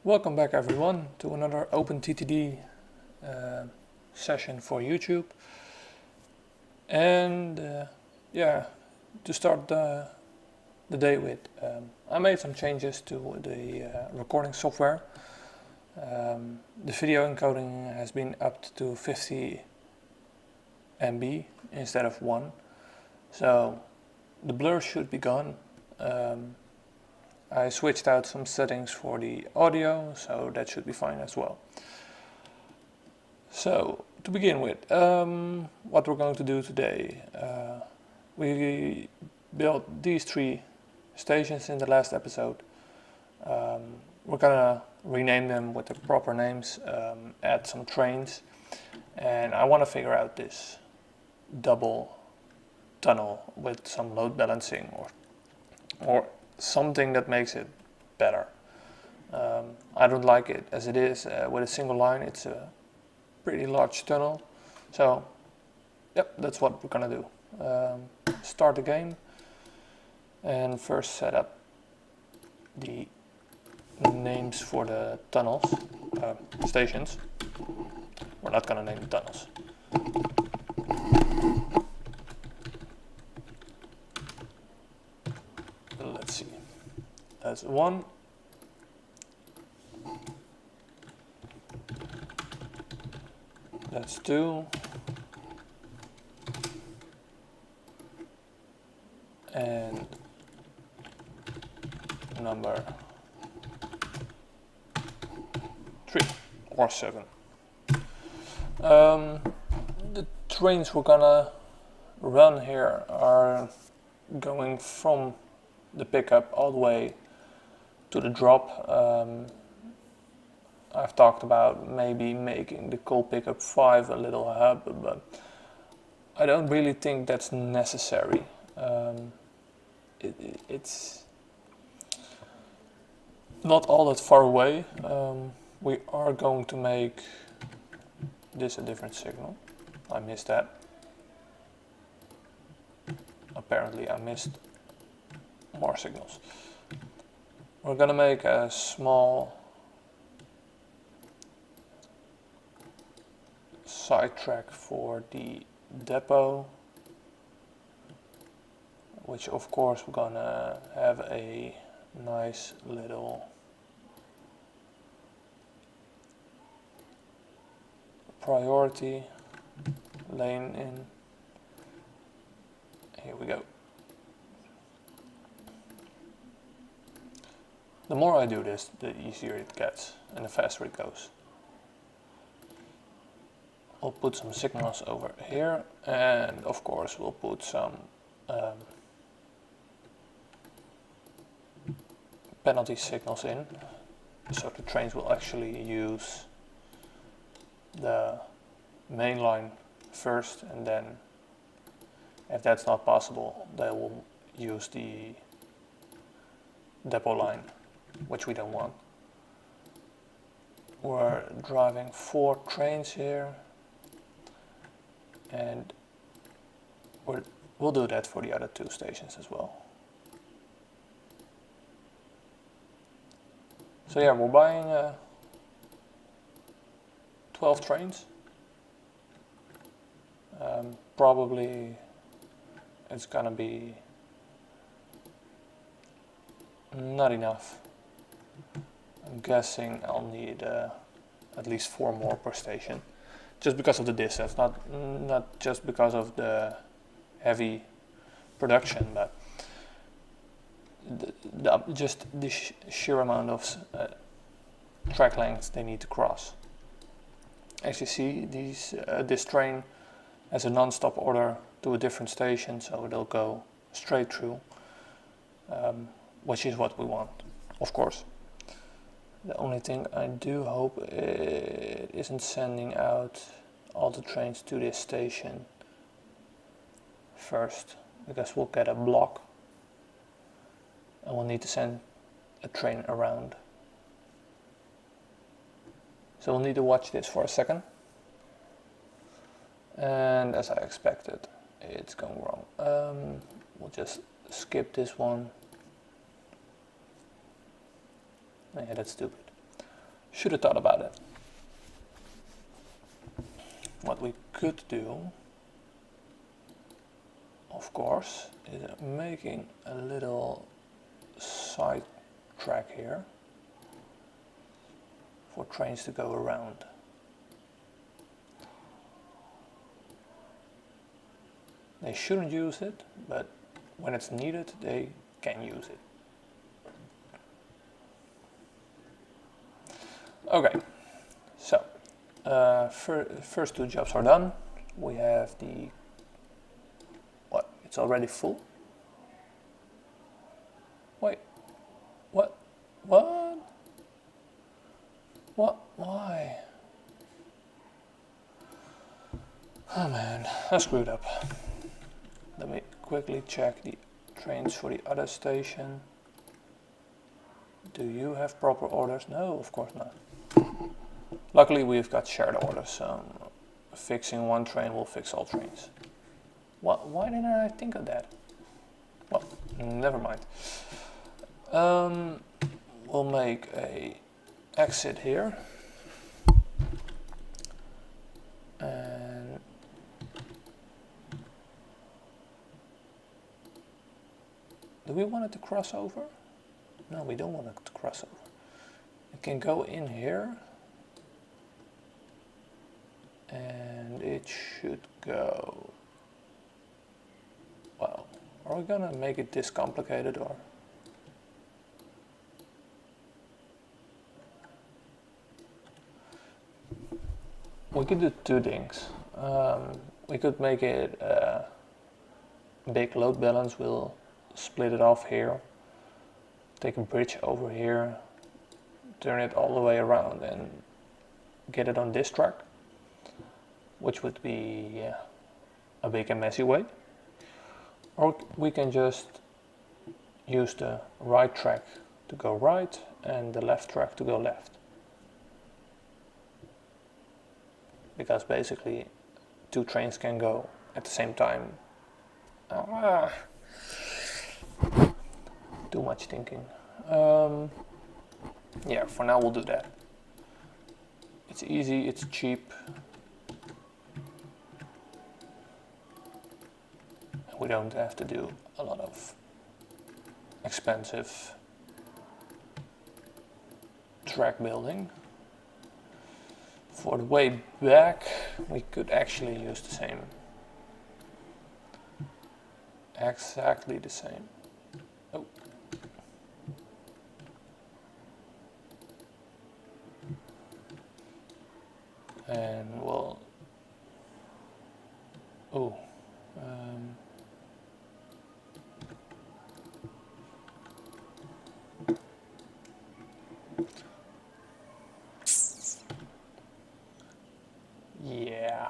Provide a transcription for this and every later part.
Welcome back everyone to another OpenTTD session for YouTube. And to start the day with, I made some changes to the recording software. The video encoding has been upped to 50 MB instead of 1. So the blur should be gone. I switched out some settings for the audio, so that should be fine as well. So, to begin with, what we're going to do today, we built these 3 stations in the last episode. We're gonna rename them with the proper names, add some trains, and I want to figure out this double tunnel with some load balancing or something that makes it better. I don't like it as it is with a single line. It's a pretty large tunnel, so yep, that's what we're gonna do. Start the game and first set up the names for the tunnels, stations. We're not gonna name the tunnels. Let's see, that's 1. That's 2. And number 3 or 7. The trains we're gonna run here are going from the pickup all the way to the drop. I've talked about maybe making the coal pickup 5 a little hub, but I don't really think that's necessary. It's not all that far away. We are going to make this a different signal. I missed that. Apparently I missed more signals. We're gonna make a small sidetrack for the depot, which of course we're gonna have a nice little priority lane in. Here we go. The more I do this, the easier it gets and the faster it goes. We'll put some signals over here, and of course we'll put some penalty signals in, so the trains will actually use the main line first, and then if that's not possible, they will use the depot line, which we don't want. We're driving 4 trains here, and we'll do that for the other 2 stations as well. So yeah, we're buying 12 trains. Probably it's gonna be not enough. I'm guessing I'll need at least 4 more per station, just because of the distance, not just because of the heavy production, but just the sheer amount of track length they need to cross. As you see, this train has a non-stop order to a different station, so it'll go straight through, which is what we want, of course. The only thing I do hope it isn't sending out all the trains to this station first, because we'll get a block and we'll need to send a train around. So we'll need to watch this for a second. And as I expected, it's going wrong. We'll just skip this one. Yeah, that's stupid. Should have thought about it. What we could do, of course, is making a little side track here for trains to go around. They shouldn't use it, but when it's needed, they can use it. Okay, so first two jobs are done. We have the, what, it's already full? Wait, what, why? Oh man, I screwed up. Let me quickly check the trains for the other station. Do you have proper orders? No, of course not. Luckily we've got shared orders, so fixing one train will fix all trains. Why didn't I think of that? Well, never mind. We'll make a exit here. And do we want it to cross over? No, we don't want it to cross over. It can go in here. And it should go, well, are we gonna make it this complicated or? We could do two things. We could make it a big load balance. We'll split it off here, take a bridge over here, turn it all the way around and get it on this track, which would be a big and messy way. Or we can just use the right track to go right and the left track to go left. Because basically two trains can go at the same time. Too much thinking. Yeah, for now we'll do that. It's easy, it's cheap. We don't have to do a lot of expensive track building. For the way back, we could actually use the same. Exactly the same. Oh. And we'll... Oh. Yeah.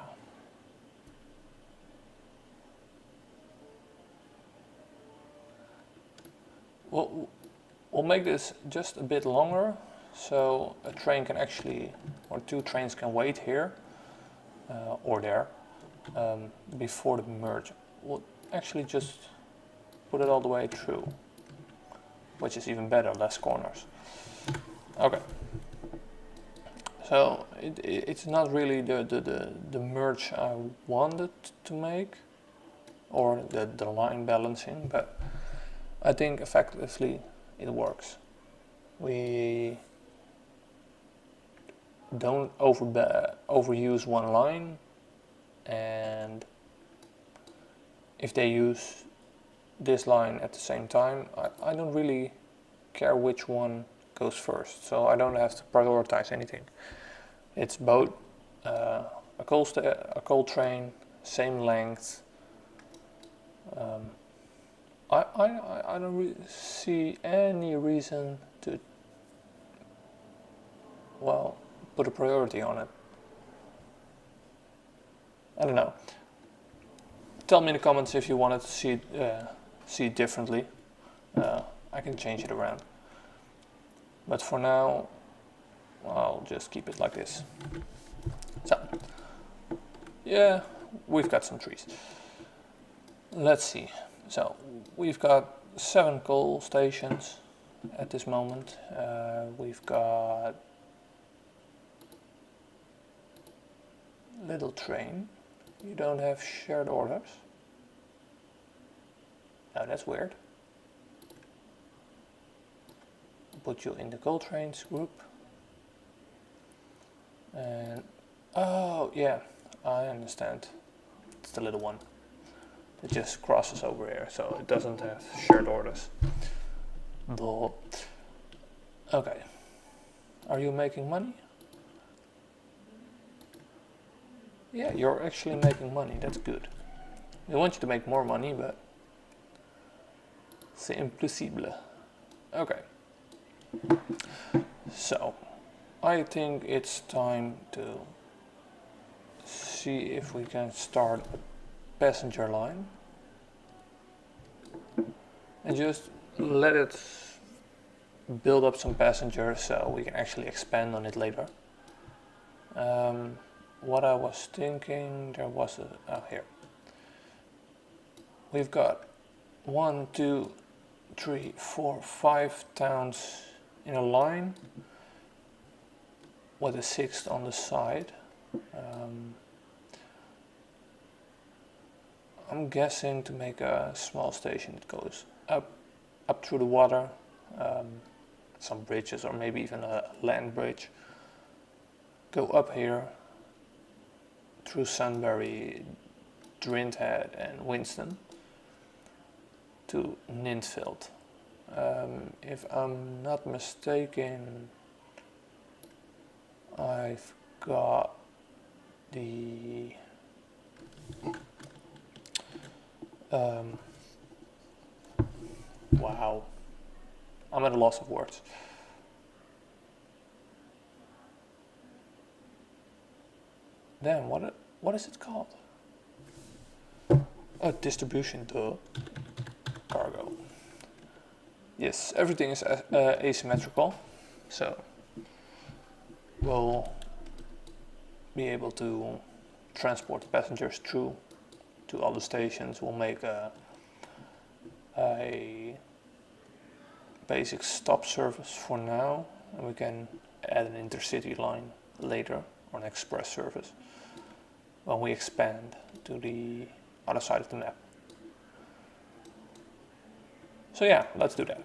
We'll make this just a bit longer, so a train can actually, or two trains can wait here or there before the merge. We'll actually just put it all the way through, which is even better, less corners. Okay. So it's not really the merge I wanted to make, or the line balancing, but I think effectively it works. We don't overuse one line, and if they use this line at the same time, I don't really care which one goes first, so I don't have to prioritize anything. It's both a coal train, same length. I don't really see any reason to, well, put a priority on it. I don't know. Tell me in the comments if you wanted to see it differently. I can change it around. But for now, I'll just keep it like this. So, yeah, we've got some trees. Let's see. So, we've got 7 coal stations at this moment. We've got little train. You don't have shared orders. Now that's weird. Put you in the coal trains group. And oh yeah, I understand. It's the little one. It just crosses over here, so it doesn't have shared orders. Bull. Okay. Are you making money? Yeah, you're actually making money. That's good. We want you to make more money, but c'est impossible. Okay. So, I think it's time to see if we can start a passenger line and just let it build up some passengers so we can actually expand on it later. What I was thinking, there was here. We've got 1, 2, 3, 4, 5 towns in a line with a 6th on the side. I'm guessing to make a small station that goes up through the water, some bridges or maybe even a land bridge. Go up here through Sunbury, Drindhead and Winston to Nintfield. If I'm not mistaken, I've got the wow, I'm at a loss of words. Damn, what is it called? A distribution to cargo. Yes, everything is asymmetrical, so we'll be able to transport passengers through to all the stations. We'll make a basic stop service for now, and we can add an intercity line later, or an express service when we expand to the other side of the map. So yeah, let's do that.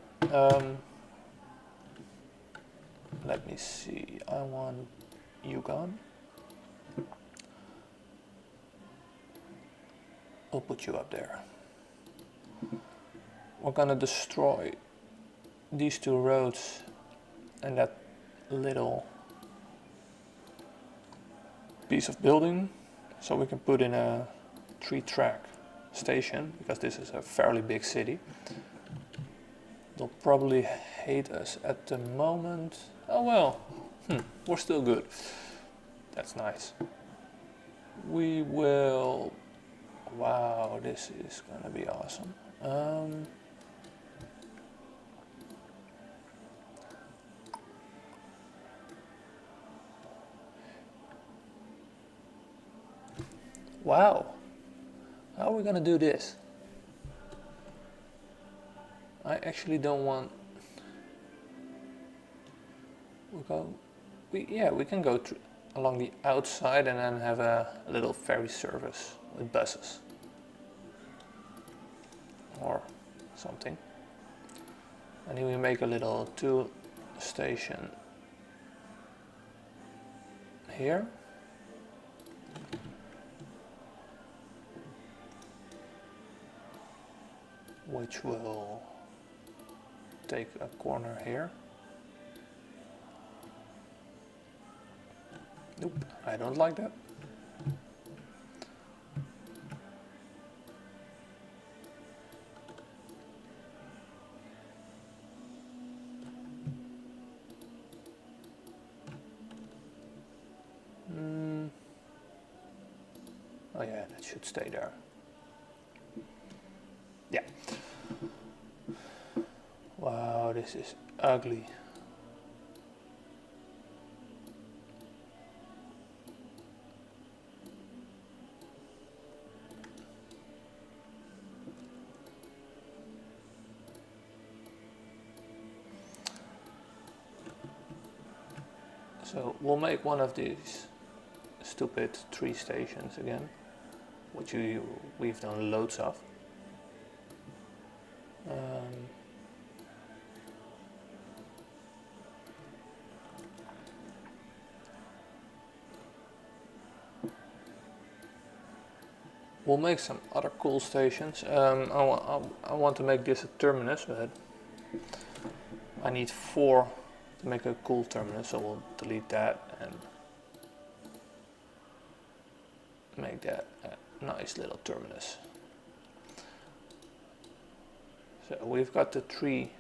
Let me see, I want Yukon. We'll put you up there. We're gonna destroy these 2 roads and that little piece of building so we can put in a 3-track station, because this is a fairly big city. They'll probably hate us at the moment. Oh well, we're still good. That's nice. We will... Wow, this is gonna be awesome. Wow, how are we gonna do this? I actually don't want... we can go along the outside and then have a little ferry service with buses or something. And then we make a little 2 station here. Which will take a corner here. Nope, I don't like that. Oh yeah, that should stay there. Yeah. Wow, this is ugly. So we'll make one of these stupid 3 stations again, which we've done loads of. We'll make some other cool stations. I want to make this a terminus, but I need 4 to make a cool terminus, so we'll delete that and make that a nice little terminus. So we've got the 3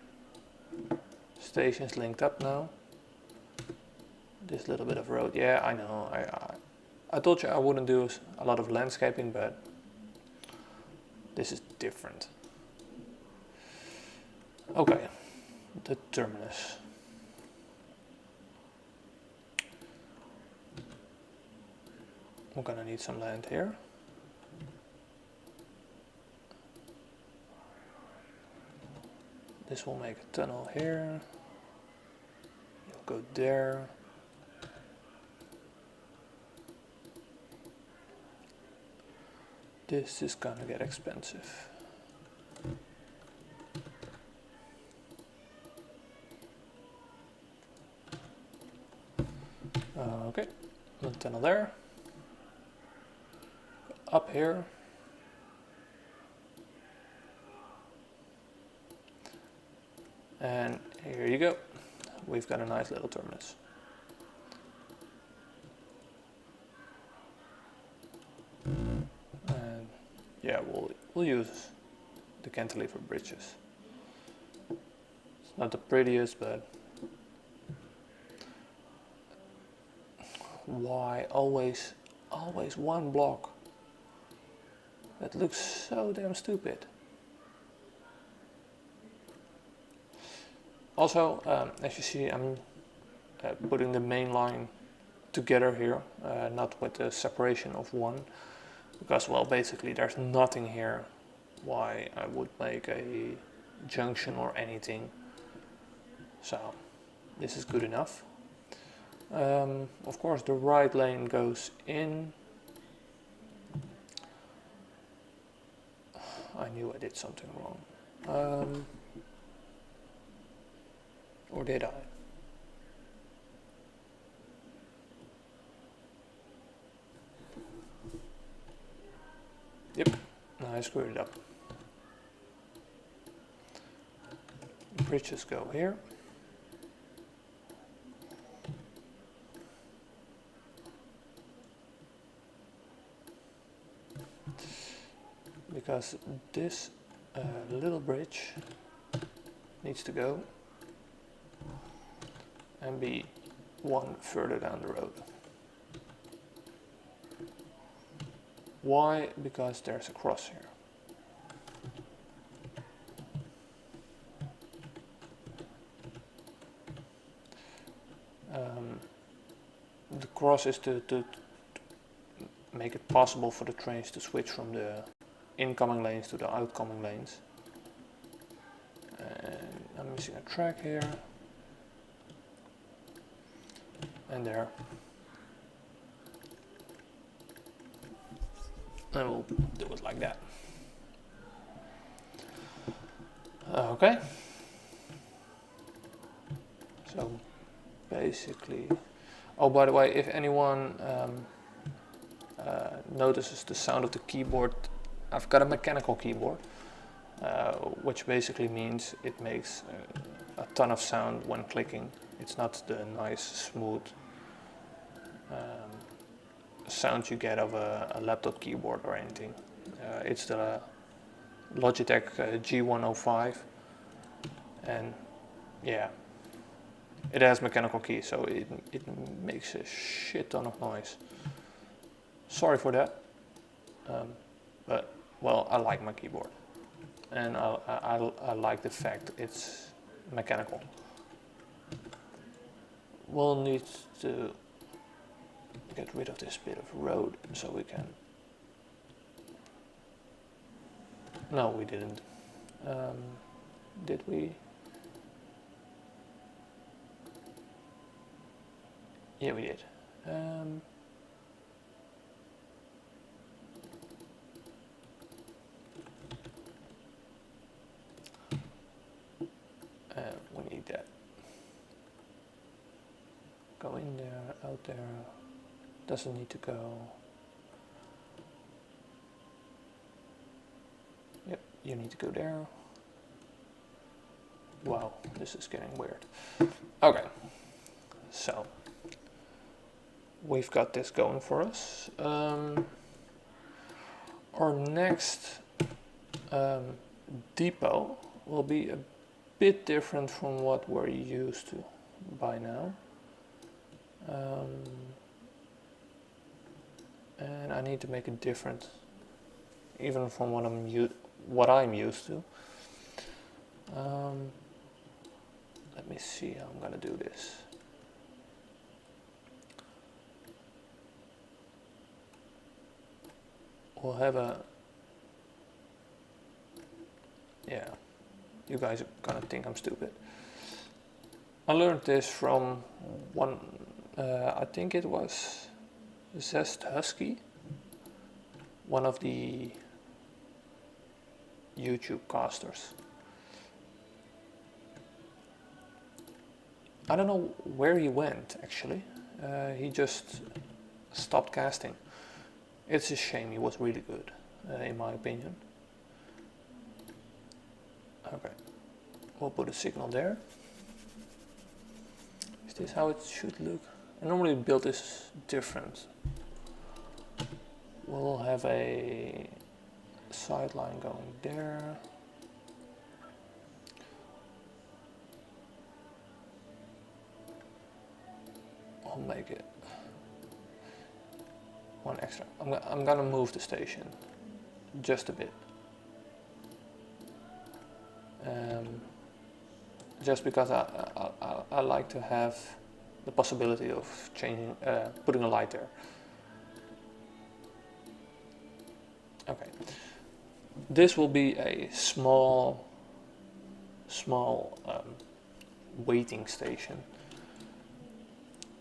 stations linked up now. This little bit of road, yeah, I know. I told you I wouldn't do a lot of landscaping, but this is different. Okay, the terminus. We're gonna need some land here. This will make a tunnel here. You'll go there. This is gonna get expensive. Okay, one tunnel there. Up here. And here you go. We've got a nice little terminus. And yeah, we'll use the cantilever bridges. It's not the prettiest, but why always one block? That looks so damn stupid. Also, as you see, I'm putting the main line together here, not with the separation of one, because, well, basically there's nothing here why I would make a junction or anything. So this is good enough. Of course, the right lane goes in. I knew I did something wrong. Or did I? Yep, I screwed it up. Bridges go here. Because this little bridge needs to go and be one further down the road. Why? Because there's a cross here. The cross is to make it possible for the trains to switch from the incoming lanes to the outgoing lanes. And I'm missing a track here. And there. And we'll do it like that. Okay. So basically, oh, by the way, if anyone notices the sound of the keyboard, I've got a mechanical keyboard, which basically means it makes a ton of sound when clicking. It's not the nice, smooth sound you get of a laptop keyboard or anything. It's the Logitech G105, and yeah, it has mechanical keys, so it makes a shit ton of noise. Sorry for that, but well, I like my keyboard, and I like the fact it's mechanical. We'll need to get rid of this bit of road so we can... No, we didn't. Did we? Yeah, we did. go in there, out there, doesn't need to go. Yep, you need to go there. Wow, this is getting weird. Okay, so we've got this going for us. Our next depot will be a bit different from what we're used to by now. And I need to make it different, even from what I'm used to. Let me see how I'm gonna do this. We'll have a, yeah, you guys are gonna think I'm stupid. I learned this from one, I think it was Zest Husky, one of the YouTube casters. I don't know where he went actually. He just stopped casting. It's a shame, he was really good, in my opinion. Okay, we'll put a signal there. Is this how it should look? I normally build this different. We'll have a sideline going there. I'll make it one extra. I'm gonna move the station just a bit. Just because I like to have the possibility of changing, putting a light there. Okay, this will be a small waiting station.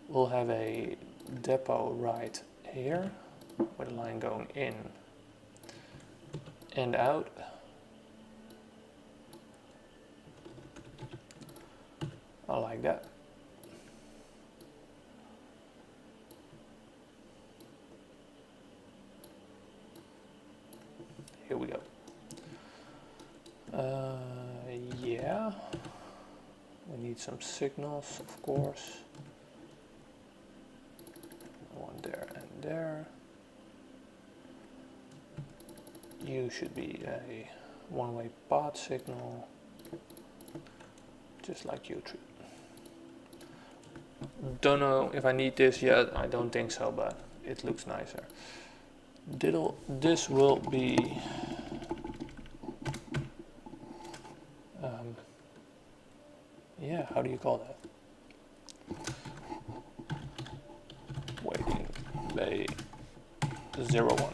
We'll have a depot right here with a line going in and out. I like that. Here we go. Yeah, we need some signals, of course. One there and there. You should be a one-way path signal, just like U3. Don't know if I need this yet, I don't think so, but it looks nicer. This will be yeah, how do you call that? Waiting bay 01.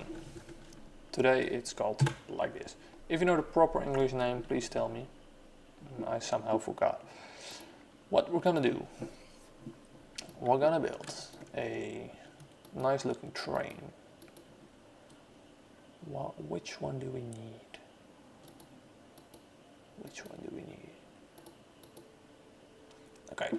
Today it's called like this. If you know the proper English name, please tell me. I somehow forgot. What we're gonna do, we're gonna build a nice looking train. Well, which one do we need? Which one do we need? Okay,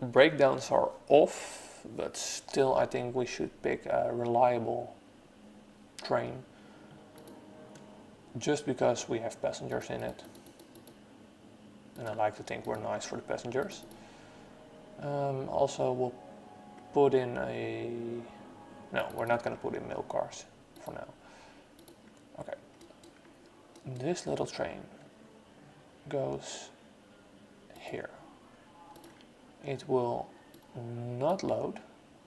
breakdowns are off, but still I think we should pick a reliable train just because we have passengers in it, and I like to think we're nice for the passengers. Also we'll put in a, no, we're not going to put in milk cars for now. Okay, this little train goes here. It will not load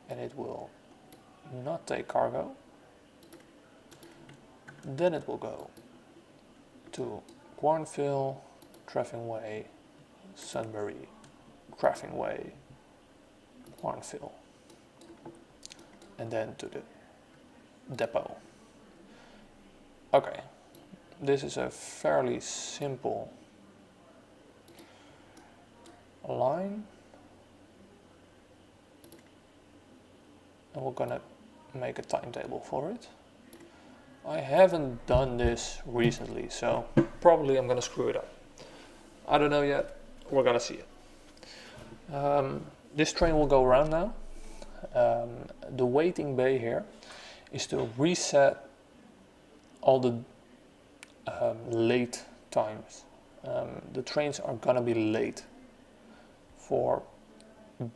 and it will not take cargo. Then it will go to Cornfield, Treffing Way, Sunbury, Treffing Way, Cornfield, and then to the depot. Okay, this is a fairly simple line, and we're gonna make a timetable for it. I haven't done this recently, so probably I'm gonna screw it up. I don't know yet, we're gonna see it. This train will go around now. The waiting bay here is to reset all the late times. The trains are gonna be late for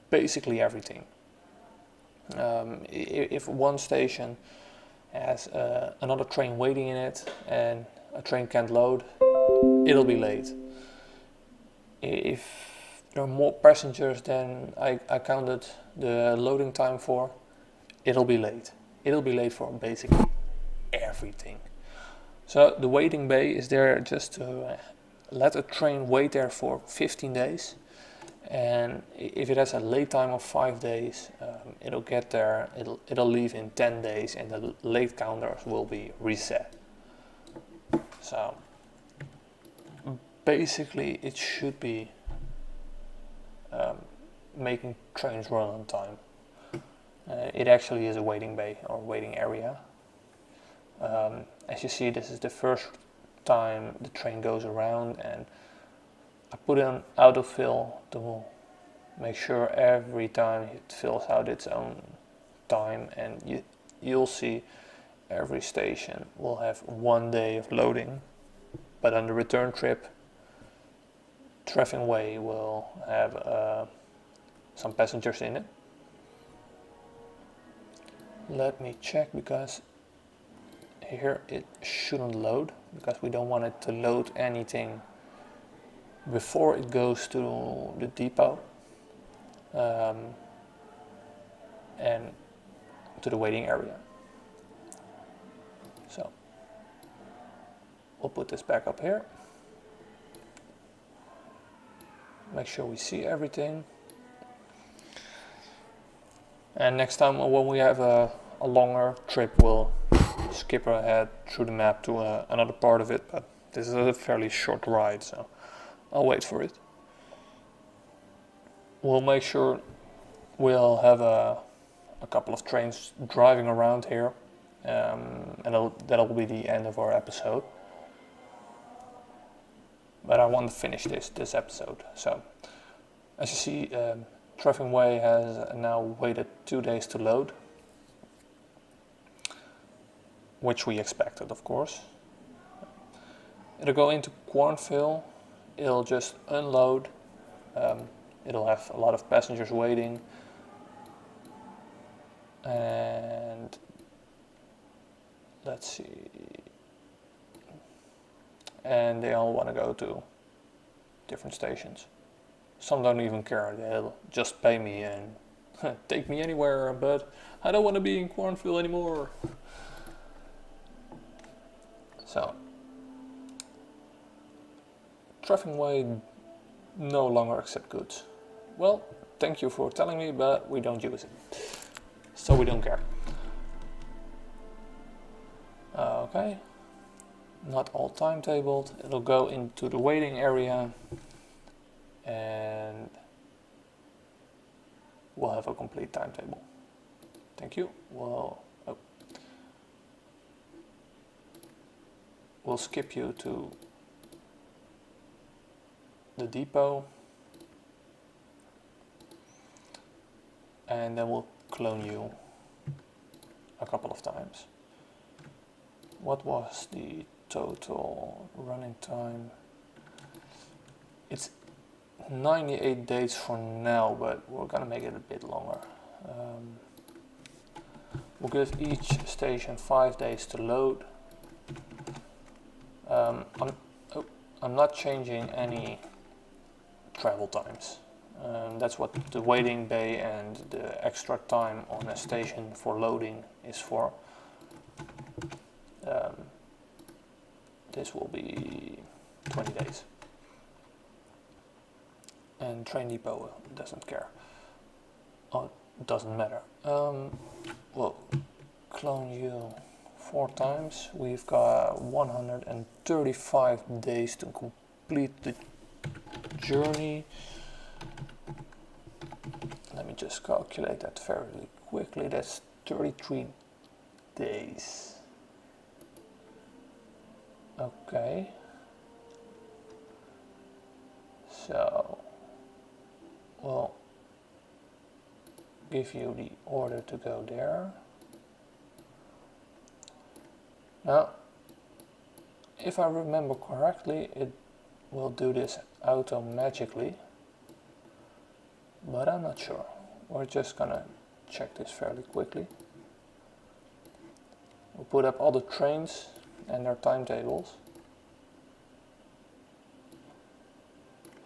basically everything. If one station has another train waiting in it and a train can't load, it'll be late. If there are more passengers than I counted the loading time for, it'll be late. It'll be late for basically everything. So the waiting bay is there just to let a train wait there for 15 days. And if it has a late time of 5 days, it'll get there, it'll leave in 10 days and the late counters will be reset. So basically it should be making trains run on time. It actually is a waiting bay or waiting area. As you see, this is the first time the train goes around, and I put in autofill to make sure every time it fills out its own time, and you'll see every station will have 1 day of loading, but on the return trip Treffingway will have some passengers in it. Let me check, because here it shouldn't load, because we don't want it to load anything before it goes to the depot and to the waiting area. So we'll put this back up here. Make sure we see everything. And next time when we have a longer trip, we'll skip ahead through the map to another part of it, but this is a fairly short ride, so I'll wait for it. We'll make sure we'll have a couple of trains driving around here, and that'll be the end of our episode. But I want to finish this episode. So, as you see, Treffingway has now waited 2 days to load, which we expected, of course. It'll go into Cornville, it'll just unload, it'll have a lot of passengers waiting, and let's see, and they all want to go to different stations. Some don't even care, they'll just pay me and take me anywhere, but I don't want to be in Cornville anymore. So, Treffingway no longer accept goods. Well, thank you for telling me, but we don't use it, so we don't care. Okay, not all timetabled. It'll go into the waiting area, and we'll have a complete timetable. Thank you. We'll skip you to the depot, and then we'll clone you a couple of times. What was the total running time? It's 98 days for now, but we're gonna make it a bit longer. We'll give each station 5 days to load. I'm not changing any travel times. That's what the waiting bay and the extra time on a station for loading is for. This will be 20 days. And train depot doesn't care. Oh, it doesn't matter. We'll clone you 4 times. We've got 135 days to complete the journey. Let me just calculate that fairly quickly. That's 33 days. Okay. So, well, give you the order to go there. Now, if I remember correctly, it will do this auto-magically, but I'm not sure. We're just gonna check this fairly quickly. We'll put up all the trains and their timetables,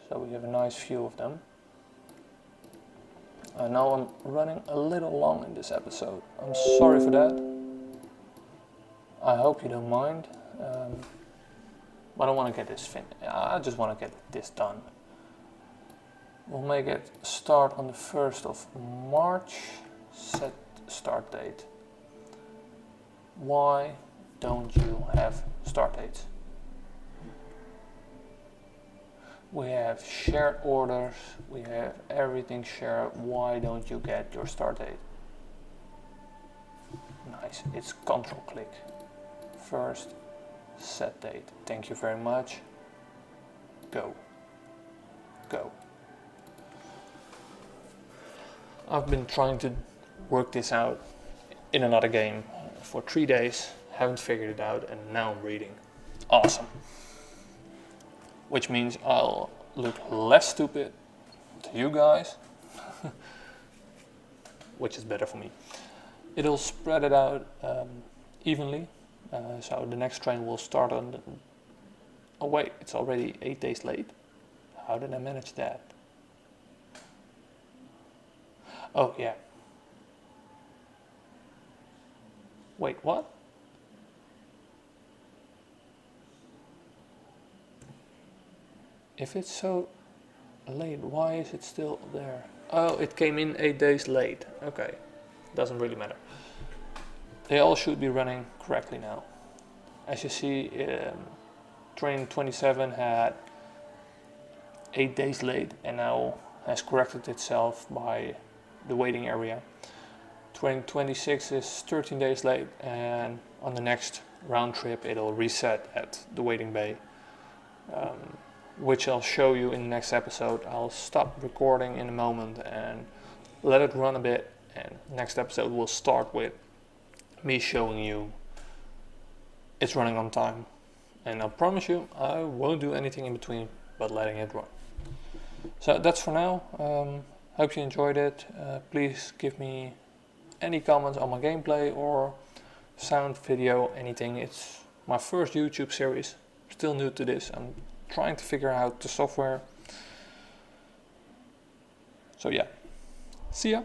so we have a nice view of them. I know I'm running a little long in this episode. I'm sorry for that. I hope you don't mind. But I want to get this finished. I just want to get this done. We'll make it start on the 1st of March. Set start date. Why don't you have start dates? We have shared orders. We have everything shared. Why don't you get your start date? Nice. It's control click. First, set date. Thank you very much. Go. Go. I've been trying to work this out in another game for 3 days. Haven't figured it out, and now I'm reading. Awesome. Which means I'll look less stupid to you guys, which is better for me. It'll spread it out evenly. So the next train will start on the... Oh wait, it's already 8 days late. How did I manage that? Oh yeah. Wait, what? If it's so late, why is it still there? Oh, it came in 8 days late. Okay, doesn't really matter. They all should be running correctly now. As you see, train 27 had 8 days late and now has corrected itself by the waiting area. Train 26 is 13 days late, and on the next round trip it'll reset at the waiting bay, which I'll show you in the next episode. I'll stop recording in a moment and let it run a bit, and next episode will start with me showing you it's running on time, and I promise you I won't do anything in between but letting it run. So that's for now. Hope you enjoyed it. Please give me any comments on my gameplay or sound, video, anything. It's my first YouTube series, still new to this. I'm trying to figure out the software. So yeah, see ya.